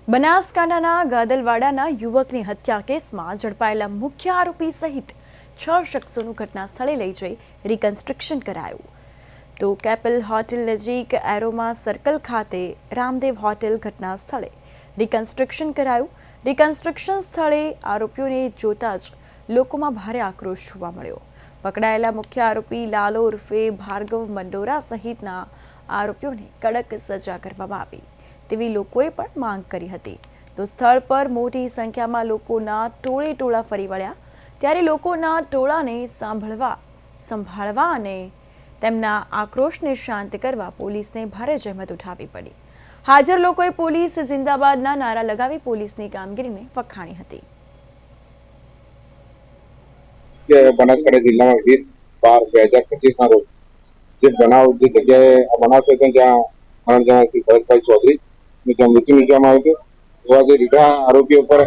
બનાસકાંઠાના ગાદલવાડાના યુવકની હત્યા કેસમાં ઝડપાયેલા મુખ્ય આરોપી સહિત 6 શખ્સોનું ઘટના સ્થળે લઈ જઈ રિકન્સ્ટ્રક્શન કરાયું. તો કેપલ હોટેલ નજીક એરોમા સર્કલ ખાતે રામદેવ હોટેલ ઘટના સ્થળે રિકન્સ્ટ્રક્શન કરાયું. રિકન્સ્ટ્રક્શન સ્થળે આરોપીઓને જોતા જ લોકોમાં ભારે આક્રોશ જોવા મળ્યો. પકડાયેલા મુખ્ય આરોપી લાલો ઉર્ફે ભાર્ગવ મંડોરા સહિતના આરોપીઓને કડક સજા કરવામાં આવી તેવી લોકોએ પણ માંગ કરી હતી. તો સ્થળ પર મોટી સંખ્યામાં લોકોના ટોળા ફરી વળ્યા ત્યારે લોકોના ટોળાને સંભાળવા અને તેમના આક્રોશને શાંત કરવા પોલીસને ભારે જહેમત ઉઠાવવી પડી. હાજર લોકોએ પોલીસ જિંદાબાદના નારા લગાવી પોલીસની કામગીરીને વખાણી હતી. બનાસકાંઠા જિલ્લામાં 20/12/2025 રોજ જે બનાવ જે જગ્યાએ બનાવ થયો હતો જ્યાં મરણ જણાયા શ્રી ભરતભાઈ ચૌધરી જ્યાં મૃત્યુ નીપજવામાં આવ્યું હતું. એવા જે રીઢા આરોપીઓ પર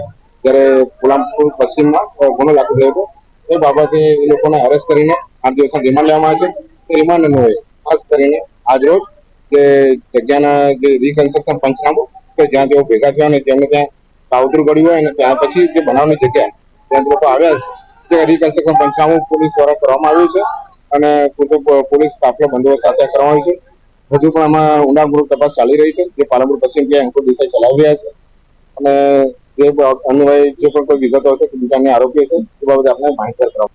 જ્યારે પોલામપુર પશ્ચિમમાં ગુનો દાખલ થયો હતો એ બાબતે એ લોકોને અરેસ્ટ કરીને 8 દિવસના રિમાન્ડ લેવામાં આવે છે. એ રિમાન્ડ અન્વયે ખાસ કરીને આજરોજ જે જગ્યાના જે રિકન્સ્ટ્રક્શન પંચનામું કે જ્યાં તેઓ ભેગા થયા અને જેમને ત્યાં કાવતરું કર્યું હોય અને ત્યાર પછી જે બનાવની જગ્યા ત્યાં લોકો આવ્યા છે તે રિકન્સ્ટ્રક્શન પંચનામું પોલીસ દ્વારા કરવામાં આવ્યું છે અને પૂરતો પોલીસ કાફલો બંદોબસ્ત સાથે કરવામાં આવ્યો છે. હજુ પણ આમાં ઊંડાણપૂર્વક તપાસ ચાલી રહી છે જે પાલનપુર પશ્ચિમ કે અંકુર દેસાઈ ચલાવી રહ્યા છે અને જે અન્વયે જે પણ કોઈ વિગતો હશે કે બીજા આરોપી હશે એ બાબતે આપણે માહિતગાર કરવા